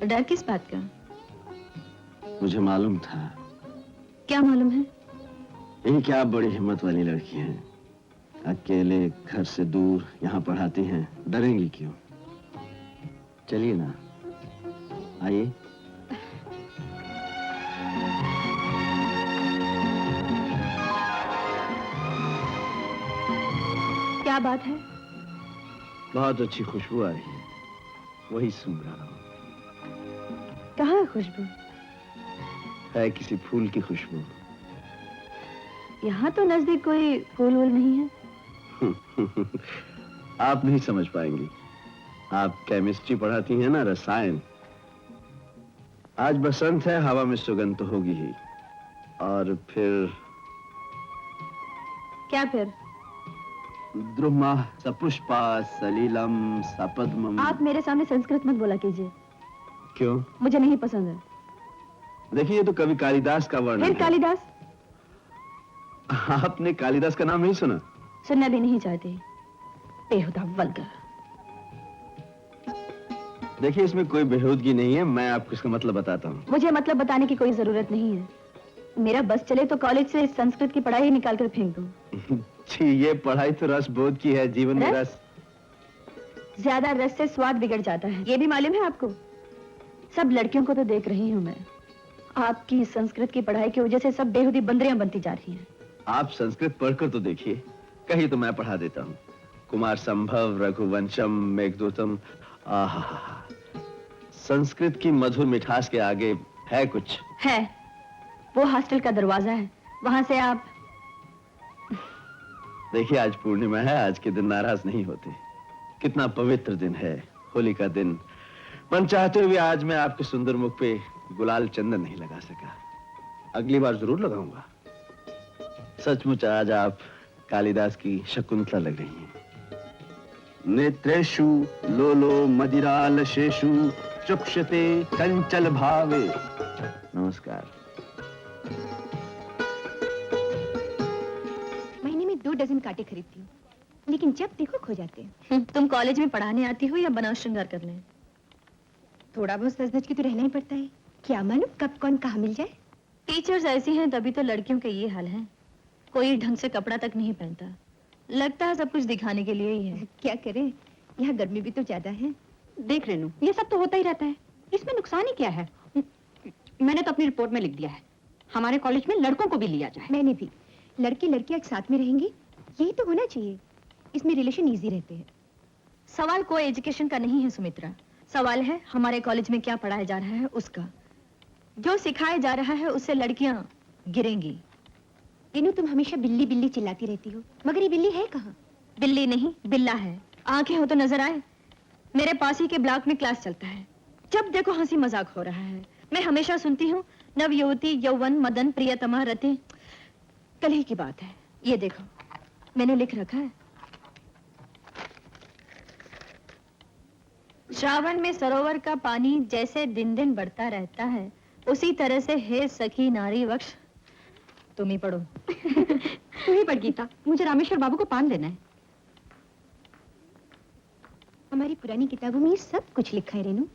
डर किस बात का? मुझे मालूम था। क्या मालूम है? यही क्या आप बड़ी हिम्मत वाली लड़की हैं। अकेले घर से दूर यहाँ पढ़ाती हैं, डरेंगी क्यों? चलिए ना, आइए। क्या बात है? बहुत अच्छी खुशबू आ रही है, वही सूंघ रहा हूँ। कहाँ है खुशबू? है किसी फूल की खुशबू। यहाँ तो नजदीक कोई फूल वूल नहीं है। आप नहीं समझ पाएंगी। आप केमिस्ट्री पढ़ाती हैं ना, रसायन। आज बसंत है, हवा में सुगंध तो होगी ही। और फिर क्या फिर? द्रुमा सपुष्पा सलीलम सपद्मम। आप मेरे सामने संस्कृत मत बोला कीजिए। क्यों? मुझे नहीं पसंद है। देखिए, ये तो कवि कालिदास का वर्णन है। फिर कालिदास? आपने कालिदास का नाम नहीं सुना? सुनना भी नहीं चाहते। बेहुदा वल्गर। देखिए, इसमें कोई बेहूदगी नहीं है। मैं आपको इसका मतलब बताता हूँ। मुझे मतलब बताने की कोई जरूरत नहीं है। मेरा बस चले तो कॉलेज से संस्कृत की पढ़ाई निकाल कर फेंक दूं। जी, ये पढ़ाई तो रस बोध की है। जीवन में रस। ज्यादा रस से स्वाद बिगड़ जाता है, ये भी मालूम है आपको? सब लड़कियों को तो देख रही हूँ मैं। आपकी संस्कृत की पढ़ाई की वजह से सब बेहुदी बंदरियां बनती जा रही हैं। आप संस्कृत पढ़कर तो देखिए, कहीं तो मैं पढ़ा देता हूँ। कुमार संभव, रघुवंशम, मेघदूतम। आहा, संस्कृत की मधुर मिठास के आगे है कुछ? है, वो हॉस्टल का दरवाजा है, वहां से आप। देखिए, आज पूर्णिमा है, आज के दिन नाराज नहीं होते। कितना पवित्र दिन है, होली का दिन। मन चाहते हुए आज मैं आपके सुंदर मुख पे गुलाल चंदन नहीं लगा सका। अगली बार जरूर लगाऊंगा। सचमुच आज आप कालिदास की शकुंतला लग रही हैं। नेत्रेषु लोलो मदिरालशेषु चुक्षते चंचल भावे। नमस्कार। महीने में 2 डजन कांटे खरीदती हूँ, लेकिन जब देखो खो जाते हैं। तुम कॉलेज में पढ़ाने आती हो या बनाव श्रृंगार करने? थोड़ा बहुत सज-धज के तो रहना ही पड़ता है। क्या मालूम कब कौन कहाँ मिल जाए। टीचर्स ऐसी हैं, तभी तो लड़कियों के ये हाल है। कोई ढंग से कपड़ा तक नहीं पहनता, लगता है सब कुछ दिखाने के लिए ही है। क्या करें, यहाँ गर्मी भी तो ज्यादा है। देख रेनू, ये सब तो होता ही रहता है, इसमें नुकसान ही क्या है? मैंने तो अपनी रिपोर्ट में लिख दिया है, हमारे कॉलेज में लड़कों को भी लिया जाए। मैंने भी। लड़के लड़कियां एक साथ में रहेंगी, यही तो होना चाहिए। इसमें रिलेशन इजी रहते हैं। सवाल को एजुकेशन का नहीं है सुमित्रा, सवाल है हमारे कॉलेज में क्या पढ़ाया जा रहा है उसका। जो सिखाया जा रहा है उससे लड़कियां गिरेंगी। इन्हें तुम हमेशा बिल्ली बिल्ली चिल्लाती रहती हो, मगर ये बिल्ली है कहाँ? बिल्ली नहीं, बिल्ला है। आंखें हो तो नजर आए। मेरे पास ही के ब्लॉक में क्लास चलता है, जब देखो हंसी मजाक हो रहा है। मैं हमेशा सुनती हूँ नव युवती यौवन मदन प्रियतमा रति। कल ही की बात है, ये देखो मैंने लिख रखा है। श्रावण में सरोवर का पानी जैसे दिन दिन बढ़ता रहता है, उसी तरह से हे सखी नारी वक्ष। तुम ही पढ़ो। तू ही पढ़ गीता, मुझे रामेश्वर बाबू को पान देना है। हमारी पुरानी किताबों में सब कुछ लिखा है रेनू।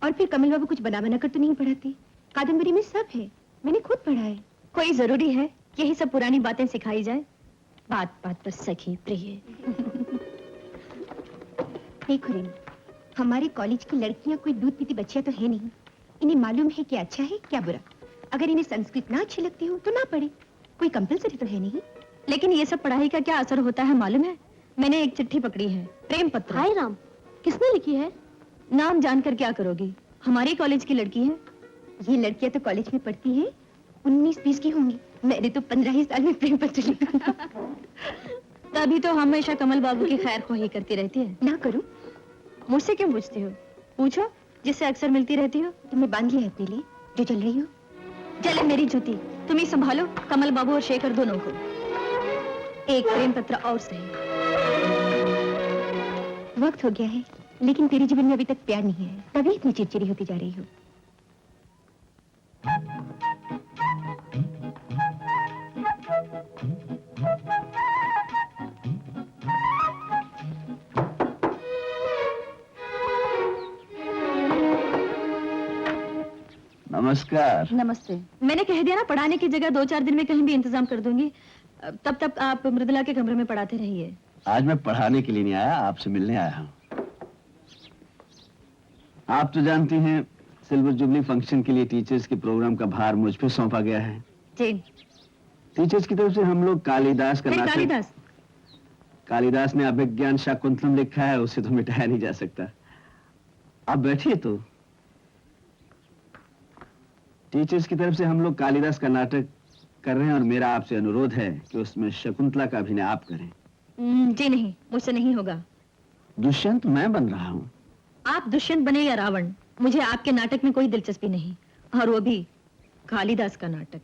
और फिर कमल बाबू कुछ बना बना कर तो नहीं पढ़ाते, कादम्बरी में सब है, मैंने खुद पढ़ा है। कोई जरूरी है यही सब पुरानी बातें सिखाई जाए? बात बात पर सखी प्रिय। देखो रेनू, हमारे कॉलेज की लड़कियां कोई दूध पीती बच्चियां तो है नहीं। इन्हें मालूम है क्या अच्छा है क्या बुरा। अगर इन्हें संस्कृत ना अच्छी लगती हो तो ना पढ़े, कोई कंपलसरी तो है नहीं। लेकिन ये सब पढ़ाई का क्या असर होता है मालूम है? मैंने एक चिट्ठी पकड़ी है, प्रेम पत्र। हाय राम, किसने लिखी है? नाम जानकर क्या करोगी, हमारी कॉलेज की लड़की है। ये लड़कियां तो कॉलेज में पढ़ती हैं, 19-20 की होंगी। मैंने तो 15 ही साल में प्रेम पत्र लिखा। तभी तो हमेशा कमल बाबू की खैर ख्वाही करती रहती है। ना करूं? मुझसे क्यों पूछती हो? पूछो जिससे अक्सर मिलती रहती हो। तुम्हें बांध लिया है अपने लिए जो चल रही हो। चले मेरी जूती, तुम ही संभालो कमल बाबू और शेखर दोनों को। एक प्रेम पत्र और सही। वक्त हो गया है, लेकिन तेरे जीवन में अभी तक प्यार नहीं है, तभी इतनी चिड़चिड़ी होती जा रही हो। नमस्कार। नमस्ते। मैंने कह दिया ना, पढ़ाने की जगह 2-4 दिन में कहीं भी इंतजाम कर दूंगी। तब तक आप मृदुला के कमरे में पढ़ाते रहिए। आज मैं पढ़ाने के लिए नहीं आया, आपसे मिलने आया हूँ। आप तो जानती हैं, सिल्वर जुबली फंक्शन के लिए टीचर्स के प्रोग्राम का भार मुझ पे सौंपा गया है। जी। टीचर्स की तरफ से हम लोग कालिदास का नाटक। कालिदास? कालिदास ने अभिज्ञान शाकुंतलम लिखा है, उसे तो मिटाया नहीं जा सकता। आप बैठिए तो। टीचर्स की तरफ से हम लोग कालिदास का नाटक कर रहे हैं और मेरा आपसे अनुरोध है कि उसमें शकुंतला का अभिनय आप करें। जी नहीं, मुझसे नहीं होगा। दुष्यंत मैं बन रहा हूँ। आप दुष्यंत बने या रावण, मुझे आपके नाटक में कोई दिलचस्पी नहीं, और वो भी कालिदास का नाटक।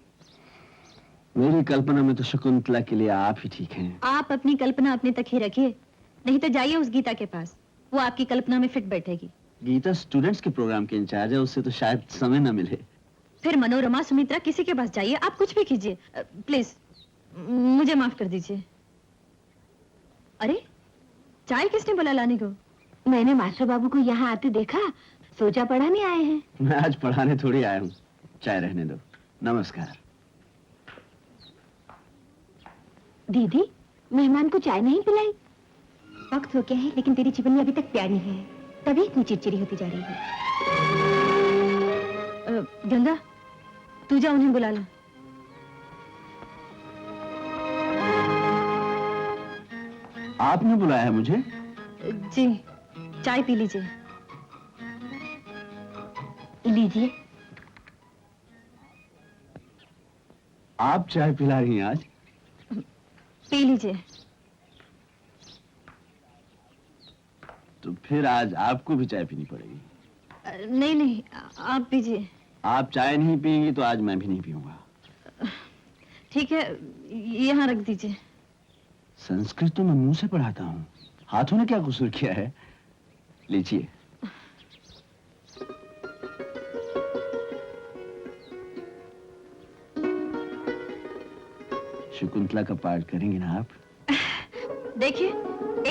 मेरी कल्पना में तो शकुंतला के लिए आप ही ठीक हैं। आप अपनी कल्पना अपने तक ही रखिए, नहीं तो जाइए उस गीता के पास, वो आपकी कल्पना में फिट बैठेगी। गीता स्टूडेंट्स के प्रोग्राम के इंचार्ज है, उससे तो शायद समय न मिले। फिर मनोरमा, सुमित्रा, किसी के पास जाइए, आप कुछ भी कीजिए। प्लीज मुझे माफ कर दीजिए। अरे, चाय किसने बोला लाने को? मैंने मास्टर बाबू को यहाँ आते देखा, सोचा पढ़ाने आए हैं। मैं आज पढ़ाने थोड़ी आया हूँ, चाय रहने दो। नमस्कार। दीदी, मेहमान को चाय नहीं पिलाई? वक्त हो गया है, लेकिन तेरी जीवन में अभी तक प्यार नहीं है, तभी इतनी चिड़चिड़ी होती जा रही है। गंगा, तू जा उन्हें बुला ला। आपने बुलाया है मुझे? जी, चाय पी लीजिए। लीजिए। आप चाय पिला रही हैं आज? पी लीजिए। तो फिर आज आपको भी चाय पीनी पड़ेगी। नहीं नहीं, आप पीजिए। आप चाय नहीं पिएंगी तो आज मैं भी नहीं पीऊंगा। ठीक है, यहाँ रख दीजिए। संस्कृत तो मैं मुंह से पढ़ाता हूँ, हाथों ने क्या कसूर किया है? लीजिए। शकुंतला का पाठ करेंगे ना आप? देखिए,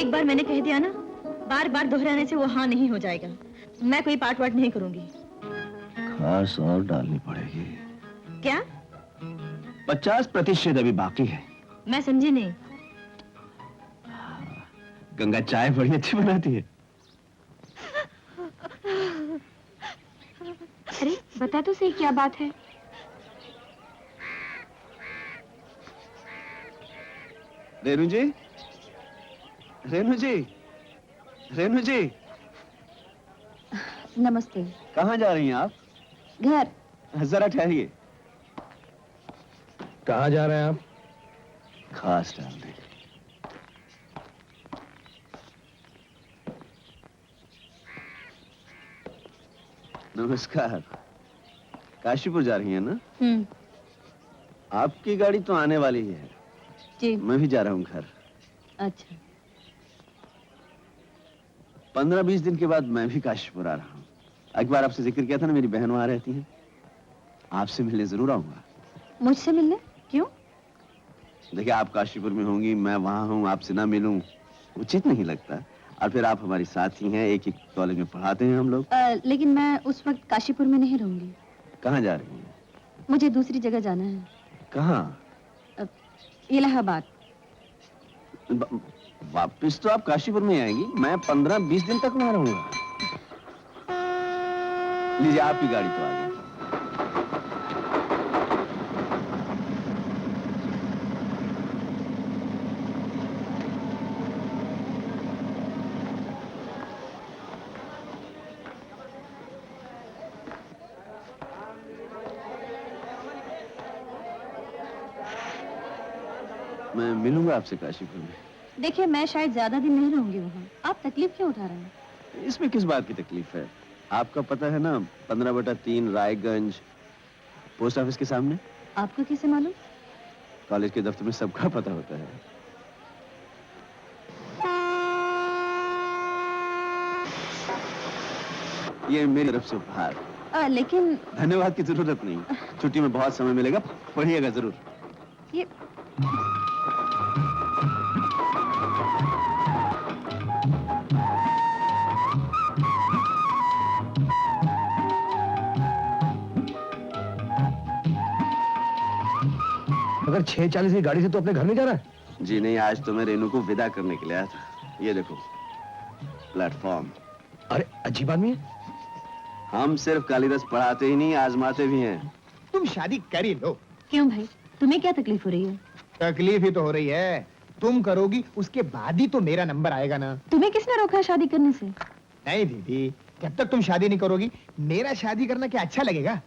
एक बार मैंने कह दिया ना, बार बार दोहराने से वो हाँ नहीं हो जाएगा। मैं कोई पाठ वाट नहीं करूंगी। खास और डालनी पड़ेगी। क्या? 50% अभी बाकी है। मैं समझी नहीं। गंगा चाय बड़ी अच्छी बनाती है। अरे बता तो सही, क्या बात है? रेनू जी, रेनू जी, रेनू जी। नमस्ते। कहाँ जा रही हैं आप? घर। जरा ठहरिए। कहाँ जा रहे हैं आप? खास डालने। नमस्कार। काशीपुर जा रही हैं ना? आपकी गाड़ी तो आने वाली ही है। जी। मैं भी जा रहा हूँ घर। अच्छा। 15-20 दिन के बाद मैं भी काशीपुर आ रहा हूँ। एक बार आपसे जिक्र किया था ना, मेरी बहन वहां रहती है। आपसे मिलने जरूर आऊंगा। मुझसे मिलने? क्यों? देखिए, आप काशीपुर में होंगी, मैं वहां हूँ, आपसे ना मिलूं उचित नहीं लगता। और फिर आप हमारी साथी हैं, एक ही कॉलेज में पढ़ाते हैं हम लोग। लेकिन मैं उस वक्त काशीपुर में नहीं रहूंगी। कहाँ जा रही हैं? मुझे दूसरी जगह जाना है। कहाँ? इलाहाबाद। वापिस तो आप काशीपुर में आएंगी, मैं 15-20 दिन तक वहां रहूंगा। लीजिए, आपकी गाड़ी तो आ गई। मैं मिलूंगा आपसे काशीपुर में। देखिए, मैं शायद ज्यादा दिन नहीं रहूंगी वहाँ। आप तकलीफ क्यों उठा रहे हैं? इसमें किस बात की तकलीफ है? आपका पता है ना, 15/3 रायगंज, पोस्ट ऑफिस के सामने। आपको कैसे मालूम? कॉलेज के दफ्तर में सबका पता होता है। ये मेरी तरफ से उपहार। लेकिन धन्यवाद की जरूरत नहीं, छुट्टी में बहुत समय मिलेगा, पढ़िएगा जरूर। ये मगर 6:40 की गाड़ी से तो अपने घर नहीं जा रहा है। जी नहीं, आज तो मैं रेनू को विदा करने के लिए आया था। ये देखो प्लेटफॉर्म। अरे अजीब आदमी है। हम सिर्फ कालिदास पढ़ाते ही नहीं, आजमाते भी हैं। तुम शादी कर ही लो। क्यों भाई, तुम्हें क्या तकलीफ हो रही है? तकलीफ ही तो हो रही है। तुम करोगी उसके बाद ही तो मेरा नंबर आएगा ना। तुम्हें किसने रोका शादी करने से? नहीं दीदी, जब तक तुम शादी नहीं करोगी मेरा शादी करना क्या अच्छा लगेगा?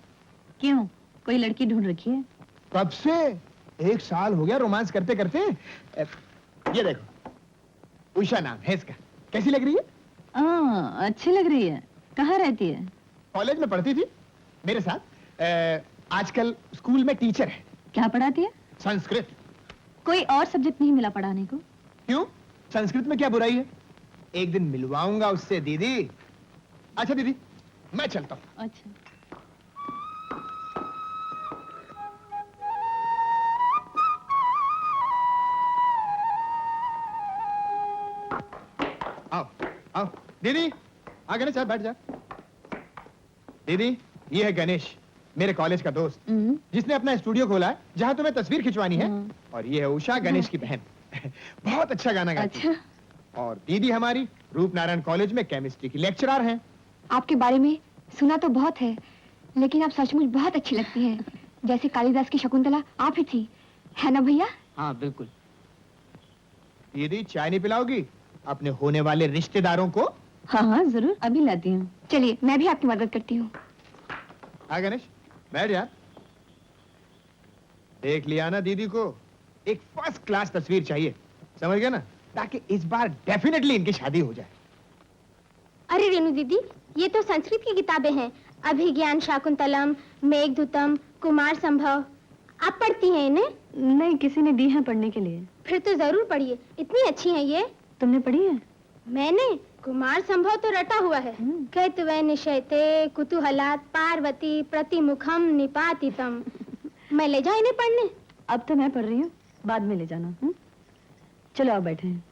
क्यों, कोई लड़की ढूंढ रखी है? कब से? 1 साल हो गया रोमांस करते करते। ये देखो, उषा नाम है इसका। कैसी लग रही है? अच्छी लग रही है। कहाँ रहती है? कॉलेज में पढ़ती थी मेरे साथ। आजकल स्कूल में टीचर है। क्या पढ़ाती है? संस्कृत। कोई और सब्जेक्ट नहीं मिला पढ़ाने को? क्यों, संस्कृत में क्या बुराई है? एक दिन मिलवाऊंगा उससे दीदी। अच्छा दीदी, मैं चलता हूँ। अच्छा। आओ आओ दीदी, आ गणेश साहब बैठ जा। दीदी, ये है गणेश, मेरे कॉलेज का दोस्त, जिसने अपना स्टूडियो खोला है जहाँ तुम्हें तस्वीर खिंचवानी है। और ये है उषा, गणेश की बहन। बहुत अच्छा गाना गाती है। और दीदी हमारी रूपनारायण कॉलेज में केमिस्ट्री की लेक्चरर हैं। आपके बारे में सुना तो बहुत है, लेकिन आप सचमुच बहुत अच्छी लगती हैं। जैसे कालिदास की शकुंतला आप ही थी, है ना भैया? हाँ बिल्कुल। दीदी, चाय नहीं पिलाओगी अपने होने वाले रिश्तेदारों को? हाँ हाँ जरूर, अभी लाती हूँ। चलिए, मैं भी आपकी मदद करती हूँ। हाँ गणेश, बैठ जा। देख लिया ना दीदी को, एक फर्स्ट क्लास तस्वीर चाहिए, समझ गया ना, ताकि इस बार डेफिनेटली इनकी शादी हो जाए। अरे रेणु दीदी, ये तो संस्कृत की किताबें हैं। अभिज्ञान शाकुंतलम, मेघदूतम, कुमार संभव। आप पढ़ती हैं इन्हें? नहीं, किसी ने दी है पढ़ने के लिए। फिर तो जरूर पढ़िए, इतनी अच्छी हैं ये। तुमने पढ़ी है? मैंने कुमार संभव तो रटा हुआ है। कैतवे निशयते कुतूहलात् पार्वती प्रतिमुखम निपातितम। मैं ले जाऊं इन्हें पढ़ने? अब तो मैं पढ़ रही हूँ, बाद में ले जाना। चलो आप बैठे हैं।